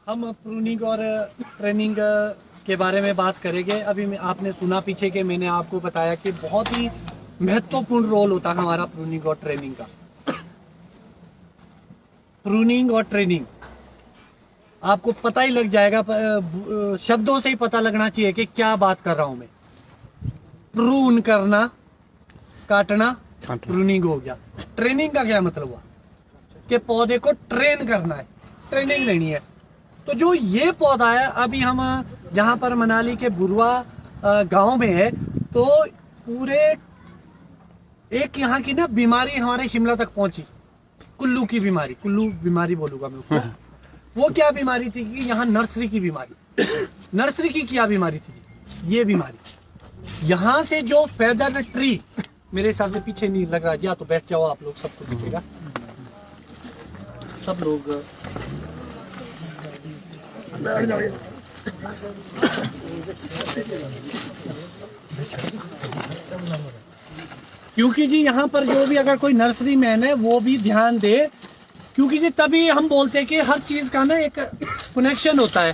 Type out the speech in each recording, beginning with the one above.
हम प्रूनिंग और ट्रेनिंग के बारे में बात करेंगे। अभी आपने सुना पीछे के मैंने आपको बताया कि बहुत ही महत्वपूर्ण रोल होता है हमारा प्रूनिंग और ट्रेनिंग का। प्रूनिंग और ट्रेनिंग आपको पता ही लग जाएगा, शब्दों से ही पता लगना चाहिए कि क्या बात कर रहा हूं मैं। प्रून करना, काटना, प्रूनिंग हो गया। ट्रेनिंग का क्या मतलब हुआ कि पौधे को ट्रेन करना है, ट्रेनिंग लेनी है। तो जो ये पौधा है, अभी हम जहाँ पर मनाली के बुरवा गांव में है, तो पूरे एक यहाँ की ना बीमारी हमारे शिमला तक पहुंची, कुल्लू की बीमारी, कुल्लू बीमारी बोलूंगा मैं उसको। वो क्या बीमारी थी कि यहाँ नर्सरी की बीमारी, नर्सरी की क्या बीमारी थी, ये बीमारी। यहाँ से जो फेदर ट्री, मेरे हिसाब से पीछे नहीं लग रहा जी, या तो बैठ जाओ आप लोग, सबको दिखेगा, सब लोग क्योंकि जी यहाँ पर जो भी अगर कोई नर्सरी मैन है वो भी ध्यान दे, क्योंकि जी तभी हम बोलते हैं कि हर चीज का ना एक कनेक्शन होता है।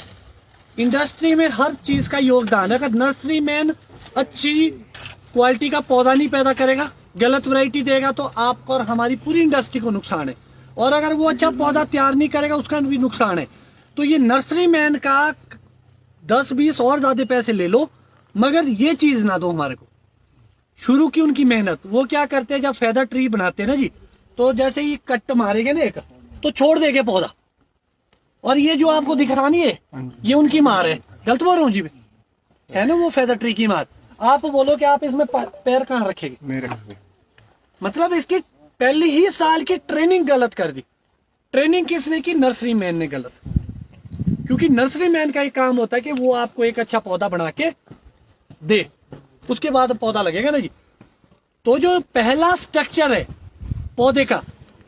इंडस्ट्री में हर चीज का योगदान है। अगर नर्सरी मैन अच्छी क्वालिटी का पौधा नहीं पैदा करेगा, गलत वैरायटी देगा, तो आपको और हमारी पूरी इंडस्ट्री को नुकसान है। और अगर वो अच्छा पौधा तैयार नहीं करेगा, उसका भी नुकसान है। तो ये नर्सरी मैन का 10-20 और ज्यादा पैसे ले लो, मगर ये चीज ना दो हमारे को। शुरू की उनकी मेहनत, वो क्या करते हैं जब फेदर ट्री बनाते हैं ना जी, तो जैसे ही कट मारेंगे ना एक, तो छोड़ देंगे पौधा। और ये जो आपको दिख रहा नहीं है, ये उनकी मार है। गलत बोल रहा हूँ जी मैं? है ना वो फेदर ट्री की मार। आप बोलो कि आप इसमें पैर कहाँ रखेंगे? मेरे, मतलब इसकी पहली ही साल की ट्रेनिंग गलत कर दी। ट्रेनिंग किसने की? नर्सरी मैन ने गलत। क्योंकि नर्सरी मैन का ही काम होता है कि वो आपको एक अच्छा पौधा बना के दे, उसके बाद पौधा लगेगा ना जी। तो जो पहला स्ट्रक्चर है पौधे का,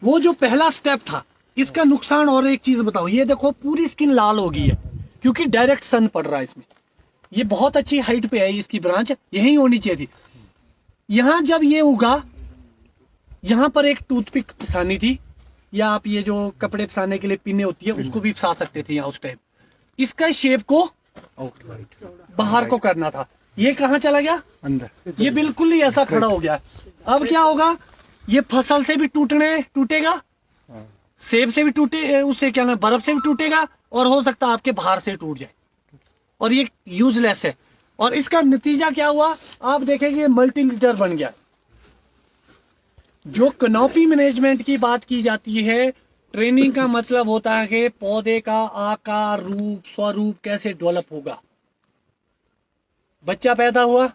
वो जो पहला स्टेप था, इसका नुकसान। और एक चीज बताओ, ये देखो पूरी स्किन लाल हो गई है, क्योंकि डायरेक्ट सन पड़ रहा है इसमें। ये बहुत अच्छी हाइट पे है, इसकी ब्रांच यही होनी चाहिए थी। यहां जब ये उगा, यहां पर एक टूथपिक पिसानी थी, या आप ये जो कपड़े पिसाने के लिए पिने होती है उसको भी पिसा सकते थे यहाँ उस टाइम। इसका शेप को बाहर को करना था। ये कहाँ चला गया? अंदर। ये बिल्कुल ही ऐसा खड़ा हो गया। अब क्या होगा? ये फसल से भी टूटेगा, सेब से भी टूटे, उससे क्या नाम, बर्फ से भी टूटेगा, और हो सकता है आपके बाहर से टूट जाए। और ये यूजलेस है। और इसका नतीजा क्या हुआ? आप देखेंगे मल्टी लीटर बन गया। जो कनोपी मैनेजमेंट की बात की जाती है, ट्रेनिंग का मतलब होता है कि पौधे का आकार, रूप, स्वरूप कैसे डेवलप होगा। बच्चा पैदा हुआ,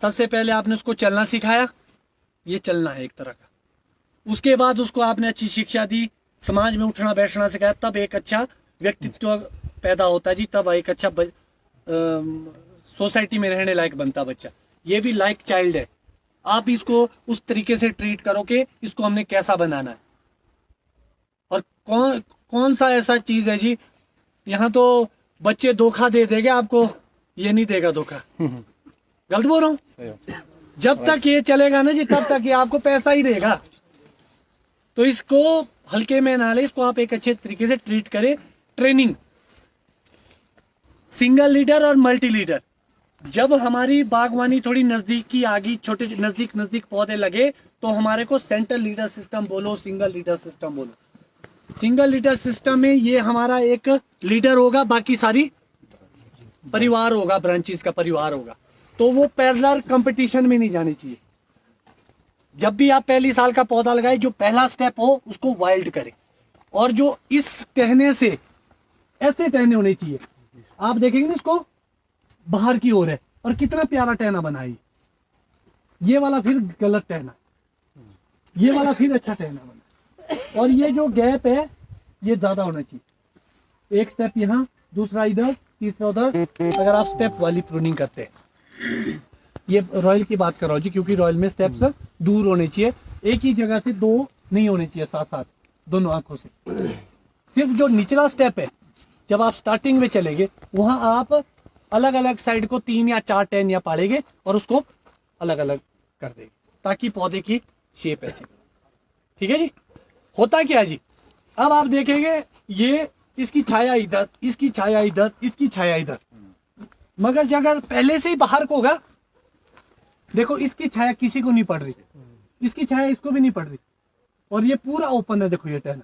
सबसे पहले आपने उसको चलना सिखाया, ये चलना है एक तरह का। उसके बाद उसको आपने अच्छी शिक्षा दी, समाज में उठना बैठना सिखाया, तब एक अच्छा व्यक्तित्व पैदा होता है जी, तब एक अच्छा सोसाइटी में रहने लायक बनता बच्चा। ये भी लाइक चाइल्ड है। आप इसको उस तरीके से ट्रीट करो कि इसको हमने कैसा बनाना है। और कौन सा ऐसा चीज है जी, यहाँ तो बच्चे धोखा दे देंगे आपको, ये नहीं देगा धोखा। गलत बोल रहा हूँ? जब तक ये चलेगा ना जी, तब तक ये आपको पैसा ही देगा। तो इसको हल्के में ना ले, इसको आप एक अच्छे तरीके से ट्रीट करें। ट्रेनिंग, सिंगल लीडर और मल्टी लीडर। जब हमारी बागवानी थोड़ी नजदीक की आ गई, छोटे नजदीक पौधे लगे, तो हमारे को सेंट्रल लीडर सिस्टम बोलो, सिंगल लीडर सिस्टम बोलो। सिंगल लीडर सिस्टम में ये हमारा एक लीडर होगा, बाकी सारी परिवार होगा, ब्रांचेस का परिवार होगा। तो वो पैरेलल कंपटीशन में नहीं जानी चाहिए। जब भी आप पहली साल का पौधा लगाए, जो पहला स्टेप हो उसको वाइल्ड करें। और जो इस टहने से ऐसे टहने होने चाहिए, आप देखेंगे ना इसको बाहर की ओर है, और कितना प्यारा टहना बना है। ये वाला फिर गलत टहना, ये वाला फिर अच्छा टहना बना। और ये जो गैप है ये ज्यादा होना चाहिए। एक स्टेप यहाँ, दूसरा इधर, तीसरा उधर, अगर आप स्टेप वाली प्रूनिंग करते हैं। ये रॉयल की बात कर रहा हूँ जी, क्योंकि रॉयल में स्टेप्स दूर होने चाहिए, एक ही जगह से दो नहीं होने चाहिए, साथ साथ दोनों आंखों से। सिर्फ जो निचला स्टेप है, जब आप स्टार्टिंग में चलेंगे, वहां आप अलग अलग साइड को 3 या 4 टहनियां पाड़ेंगे और उसको अलग अलग कर देंगे, ताकि पौधे की शेप ऐसी। ठीक है जी? होता क्या है जी, अब आप देखेंगे ये इसकी छाया इधर, इसकी छाया इधर, इसकी छाया इधर। मगर अगर पहले से ही बाहर को होगा, देखो इसकी छाया किसी को नहीं पड़ रही, इसकी छाया इसको भी नहीं पड़ रही, और ये पूरा ओपन है। देखो ये टहना।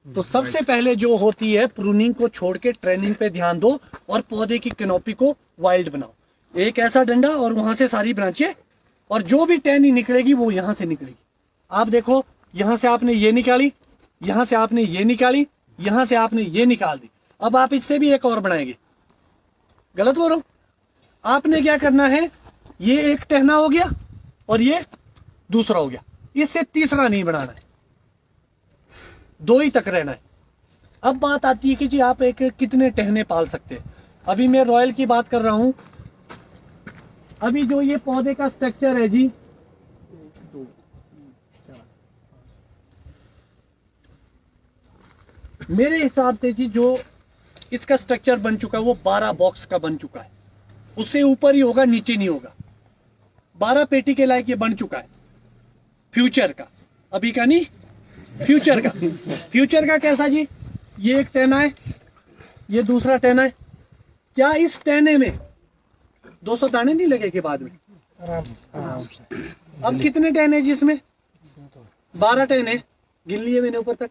तो सबसे पहले जो होती है, प्रूनिंग को छोड़ के ट्रेनिंग पे ध्यान दो और पौधे की कैनोपी को वाइल्ड बनाओ। एक ऐसा डंडा और वहां से सारी ब्रांचें, और जो भी टहनी निकलेगी वो यहां से निकलेगी। आप देखो, यहां से आपने ये निकाली, यहां से आपने ये निकाली, यहां से आपने ये निकाल दी। अब आप इससे भी एक और बनाएंगे। गलत बोल रहा हूं? आपने क्या करना है, ये एक टहना हो गया और ये दूसरा हो गया, इससे तीसरा नहीं बनाना है, दो ही तक रहना है। अब बात आती है कि जी आप एक कितने टहने पाल सकते हैं। अभी मैं रॉयल की बात कर रहा हूं। अभी जो ये पौधे का स्ट्रक्चर है जी, मेरे हिसाब से जी जो इसका स्ट्रक्चर बन चुका है वो 12 बॉक्स का बन चुका है। उससे ऊपर ही होगा, नीचे नहीं होगा। 12 पेटी के लायक ये बन चुका है फ्यूचर का, अभी का नहीं, फ्यूचर का। फ्यूचर का कैसा जी, ये एक टहना है, ये दूसरा टहना है। क्या इस टहने में 200 दाने नहीं लगे के बाद में? आराम से। अब कितने टहने जी इसमें? 12 टहने गिन लिए मैंने ऊपर तक।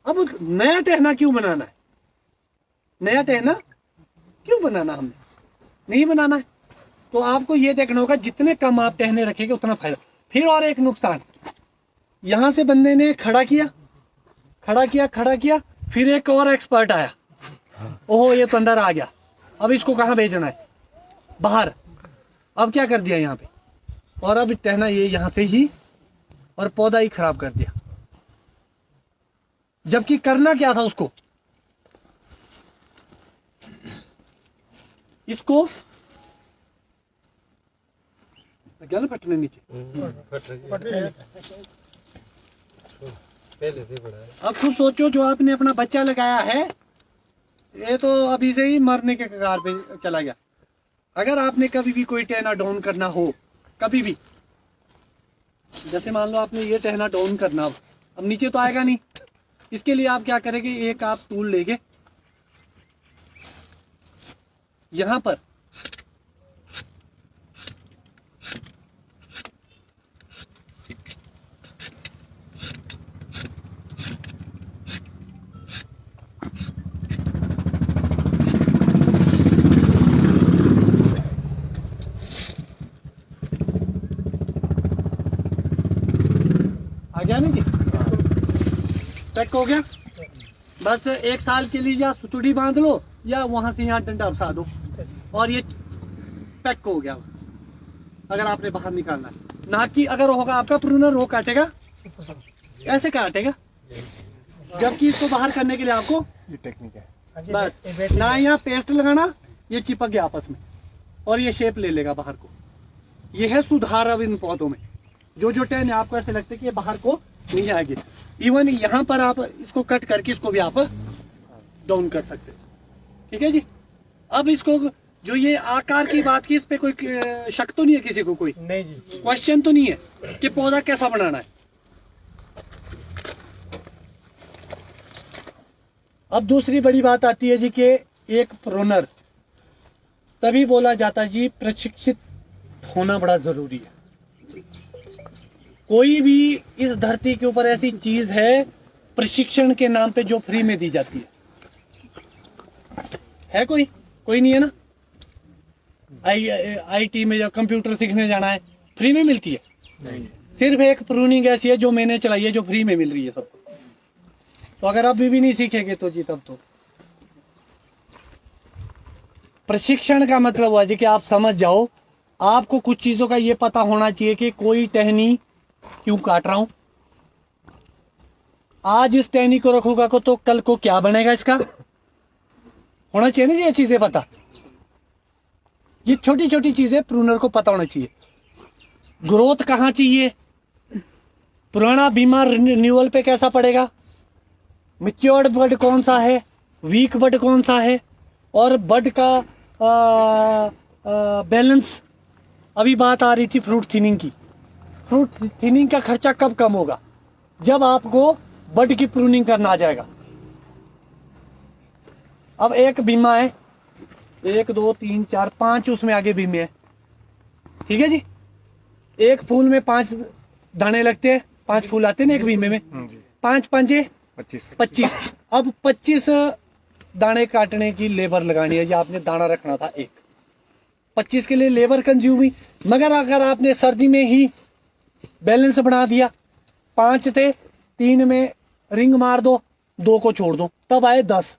अब नया टहना क्यों बनाना है? नया टहना क्यों बनाना? हमने नहीं बनाना है। तो आपको ये देखना होगा, जितने कम आप टहने रखेंगे उतना फायदा। फिर और एक नुकसान, यहां से बंदे ने खड़ा किया, खड़ा किया, फिर एक और एक्सपर्ट आया, ओहो ये तो अंदर आ गया, अब इसको कहाँ भेजना है? बाहर। अब क्या कर दिया यहाँ पे, और अब टहना ये यहां से ही, और पौधा ही खराब कर दिया। जबकि करना क्या था उसको, इसको क्या ना फटने नीचे। अब खुद सोचो, जो आपने अपना बच्चा लगाया है ये तो अभी से ही मरने के कगार पे चला गया। अगर आपने कभी भी कोई टहना डाउन करना हो, कभी भी, जैसे मान लो आपने ये टहना डाउन करना, अब नीचे तो आएगा नहीं। इसके लिए आप क्या करेंगे, एक आप टूल लेंगे, यहां पर आ गया नहीं जी, पैक हो गया। बस 1 साल के लिए या सुतुड़ी बांध लो या वहां से यहाँ डंडा फंसा दो, और ये पैक हो गया। अगर आपने बाहर निकालना है, ना कि अगर होगा आपका प्रूनर वो काटेगा, ऐसे काटेगा। जबकि इसको बाहर करने के लिए आपको ये टेक्निक है, बस ना यहाँ पेस्ट लगाना, ये चिपक गया आपस में और ये शेप ले लेगा बाहर को। ये है सुधार अब इन पौधों में। जो जो टहने आपको ऐसे लगते कि ये बाहर को नहीं आएगी, इवन यहाँ पर आप इसको कट करके इसको भी आप डाउन कर सकते हैं। ठीक है जी। अब इसको जो ये आकार की बात की, इस पे कोई शक तो नहीं है किसी को? कोई नहीं जी, क्वेश्चन तो नहीं है कि पौधा कैसा बनाना है। अब दूसरी बड़ी बात आती है जी कि एक प्रोनर तभी बोला जाता है जी, प्रशिक्षित होना बड़ा जरूरी है। कोई भी इस धरती के ऊपर ऐसी चीज है प्रशिक्षण के नाम पे जो फ्री में दी जाती है कोई नहीं है ना। आईटी में जब कंप्यूटर सीखने जाना है, फ्री में मिलती है नहीं। सिर्फ एक प्रूनिंग ऐसी है जो मैंने चलाई है, जो फ्री में मिल रही है सबको। तो अगर अभी भी नहीं सीखेंगे तो जी तब तो प्रशिक्षण का मतलब हुआ जी कि आप समझ जाओ, आपको कुछ चीजों का ये पता होना चाहिए कि कोई टहनी क्यों काट रहा हूं, आज इस टहनी को रखूंगा तो कल को क्या बनेगा, इसका होना चाहिए ना ये चीजें पता। ये छोटी छोटी चीजें प्रूनर को पता होना चाहिए। ग्रोथ कहाँ चाहिए, पुराना बीमा रिन्यूअल पे कैसा पड़ेगा, मैच्योर्ड बड कौन सा है, वीक बड कौन सा है, और बड का बैलेंस। अभी बात आ रही थी फ्रूट थिनिंग की। फ्रूट थिनिंग का खर्चा कब कम होगा, जब आपको बड की प्रूनिंग करना आ जाएगा। अब एक बीमा है, 1 2 3 4 5 उसमें आगे बीमे है, ठीक है जी। एक फूल में 5 दाने लगते हैं, 5 फूल आते हैं ना एक बीमे में, 5 पंजे 25। अब 25 दाने काटने की लेबर लगानी है जी, आपने दाना रखना था एक, 25 के लिए लेबर कंज्यूम हुई। मगर अगर आपने सर्दी में ही बैलेंस बना दिया, 5 थे, 3 में रिंग मार दो, 2 को छोड़ दो, तब आए 10,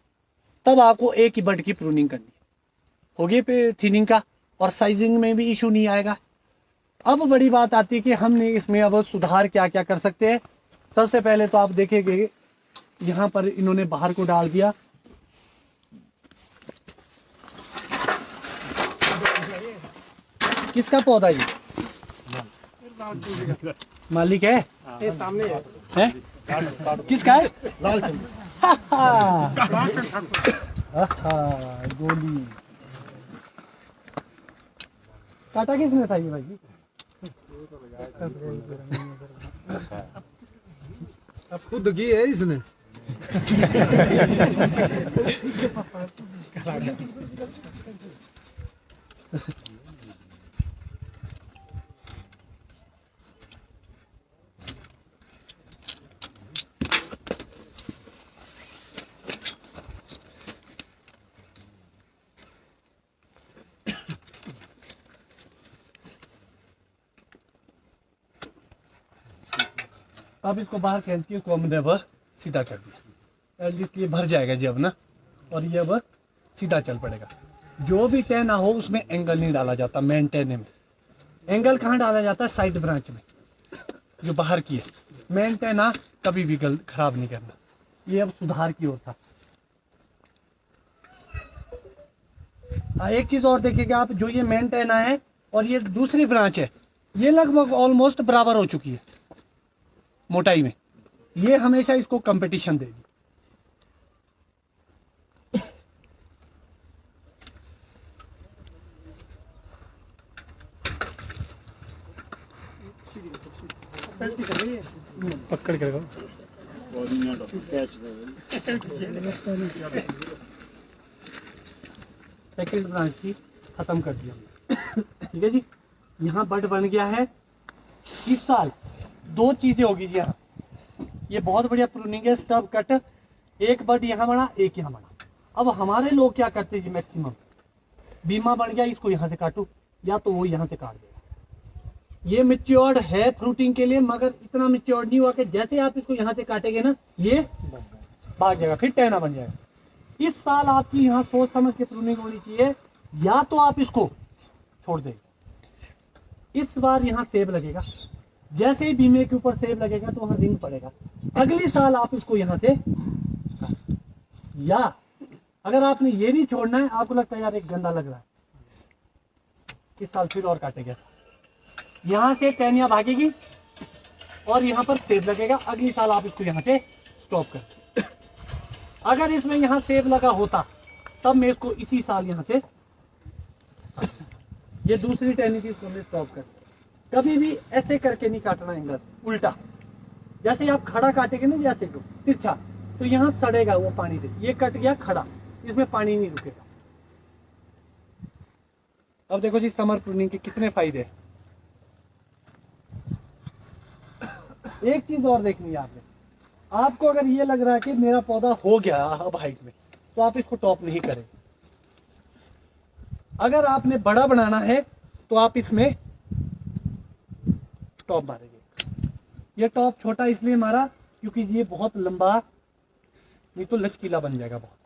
तब आपको एक ही बड की प्रूनिंग करनी होगी पे थिनिंग का, और साइजिंग में भी इशू नहीं आएगा। अब बड़ी बात आती है कि हमने इसमें अब सुधार क्या क्या कर सकते हैं। सबसे पहले तो आप देखेंगे यहाँ पर इन्होंने बाहर को डाल दिया, किसका पौधा ये? मालिक है, ये सामने है? किसका है? गोली काटा किसने था ये भाई? अब खुद की है इसने। अब इसको बाहर खेलती है, इसको हमने अब सीधा कर दिया, एटलीस्ट ये भर जाएगा जी अब ना, और ये अब सीधा चल पड़ेगा। जो भी टेना हो उसमें एंगल नहीं डाला जाता, मेन टेने में एंगल कहाँ डाला जाता है? साइड ब्रांच में, जो बाहर की है। मेन टेना कभी भी खराब नहीं करना। ये अब सुधार की ओर था। एक चीज और देखिएगा आप, जो ये मेन टेना है और ये दूसरी ब्रांच है, ये लगभग ऑलमोस्ट बराबर हो चुकी है मोटाई में। ये हमेशा इसको कंपटीशन देगी। पकड़ के रखो। सेकंड ब्रांच की खत्म कर दिया, ठीक है जी। यहाँ बड बन गया है। इस साल 2 चीजें होगी जी यहाँ। ये बहुत बढ़िया प्रूनिंग है, स्टब कट, एक बड यहाँ बना, एक यहाँ बना। अब हमारे लोग क्या करते हैं जी, मैक्सिमम बीमा बन गया, इसको यहाँ से काटो, या तो वो यहाँ से काट देगा। ये मिच्योर्ड है फ्रूटिंग के लिए, मगर इतना मिच्योर्ड नहीं हुआ कि जैसे आप इसको यहाँ से काटेंगे ना, ये भाग जाएगा, फिर टेना बन जाएगा। इस साल आपकी यहाँ सोच समझ के प्रूनिंग होनी चाहिए, या तो आप इसको छोड़ देंगे। इस बार यहाँ सेब लगेगा, जैसे ही बीमे के ऊपर सेब लगेगा तो वहां रिंग पड़ेगा। अगली साल आप इसको यहाँ से, या अगर आपने ये नहीं छोड़ना है, आपको लगता है यार एक गंदा लग रहा है, इस साल फिर और काटेगा। यहाँ से टहनियां भागेगी और यहाँ पर सेब लगेगा। अगली साल आप इसको यहाँ से स्टॉप कर। अगर इसमें यहाँ सेब लगा होता तब मैं इसको इसी साल यहाँ से, ये दूसरी टहनी थी, इसको मैं स्टॉप कर। कभी भी ऐसे करके नहीं काटना एंगल, उल्टा। जैसे आप खड़ा काटेंगे ना, जैसे को तिरछा, तो यहाँ सड़ेगा वो पानी से। ये कट गया खड़ा, इसमें पानी नहीं रुकेगा। अब देखो जी समर प्रूनिंग के कितने फायदे हैं। एक चीज और देखनी है आपने, आपको अगर ये लग रहा है कि मेरा पौधा हो गया अब हाइट में, तो आप इसको टॉप नहीं करें। अगर आपने बड़ा बनाना है तो आप इसमें टॉप मारेंगे। ये टॉप छोटा इसलिए मारा क्योंकि ये बहुत लंबा, नहीं तो लचकीला बन जाएगा बहुत।